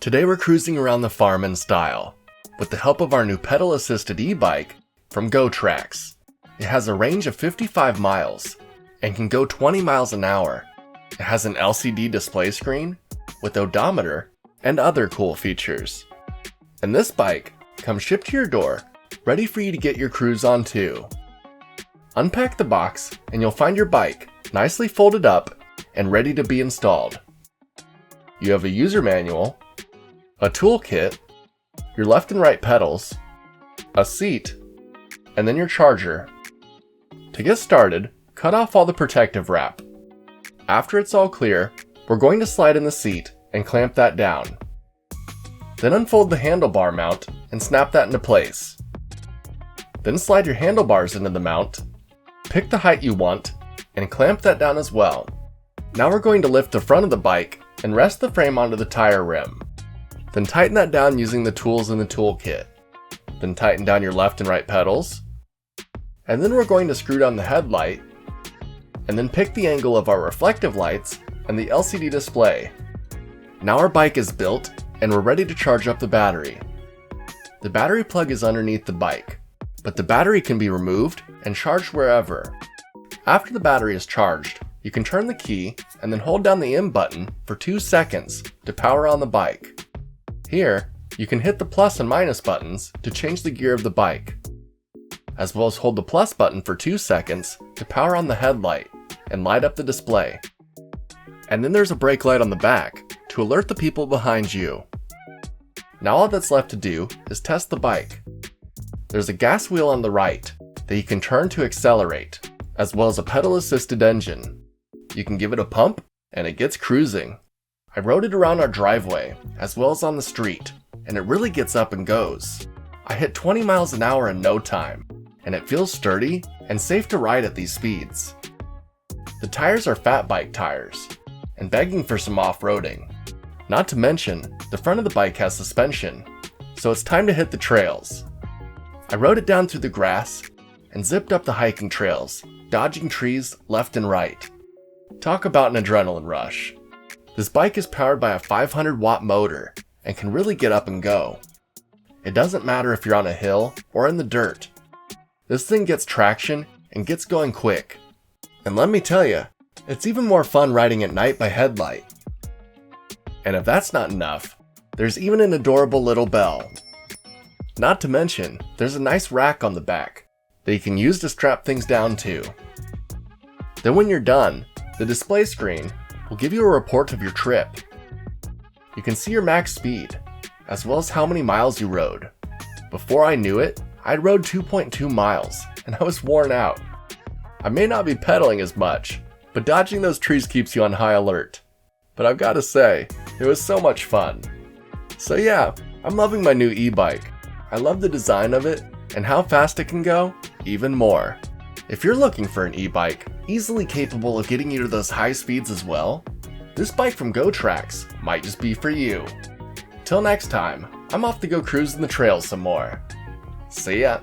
Today we're cruising around the farm in style, with the help of our new pedal-assisted e-bike from GoTrax. It has a range of 55 miles, and can go 20 miles an hour. It has an LCD display screen, with odometer, and other cool features. And this bike comes shipped to your door, ready for you to get your cruise on too. Unpack the box, and you'll find your bike nicely folded up and ready to be installed. You have a user manual, a toolkit, your left and right pedals, a seat, and then your charger. To get started, cut off all the protective wrap. After it's all clear, we're going to slide in the seat and clamp that down. Then unfold the handlebar mount and snap that into place. Then slide your handlebars into the mount, pick the height you want, and clamp that down as well. Now we're going to lift the front of the bike and rest the frame onto the tire rim. Then tighten that down using the tools in the toolkit. Then tighten down your left and right pedals. And then we're going to screw down the headlight, and then pick the angle of our reflective lights and the LCD display. Now our bike is built, and we're ready to charge up the battery. The battery plug is underneath the bike, but the battery can be removed and charged wherever. After the battery is charged, you can turn the key and then hold down the M button for 2 seconds to power on the bike. Here, you can hit the plus and minus buttons to change the gear of the bike, as well as hold the plus button for 2 seconds to power on the headlight and light up the display. And then there's a brake light on the back to alert the people behind you. Now all that's left to do is test the bike. There's a gas wheel on the right that you can turn to accelerate, as well as a pedal-assisted engine. You can give it a pump, and it gets cruising. I rode it around our driveway, as well as on the street, and it really gets up and goes. I hit 20 miles an hour in no time, and it feels sturdy and safe to ride at these speeds. The tires are fat bike tires, and begging for some off-roading. Not to mention, the front of the bike has suspension, so it's time to hit the trails. I rode it down through the grass, and zipped up the hiking trails, dodging trees left and right. Talk about an adrenaline rush. This bike is powered by a 500-watt motor and can really get up and go. It doesn't matter if you're on a hill or in the dirt. This thing gets traction and gets going quick. And let me tell you, it's even more fun riding at night by headlight. And if that's not enough, there's even an adorable little bell. Not to mention, there's a nice rack on the back that you can use to strap things down to. Then when you're done, the display screen will give you a report of your trip. You can see your max speed, as well as how many miles you rode. Before I knew it, I'd rode 2.2 miles, and I was worn out. I may not be pedaling as much, but dodging those trees keeps you on high alert. But I've got to say, it was so much fun. So yeah, I'm loving my new e-bike. I love the design of it, and how fast it can go, even more. If you're looking for an e-bike easily capable of getting you to those high speeds as well, this bike from GoTrax might just be for you. Till next time, I'm off to go cruising the trails some more. See ya!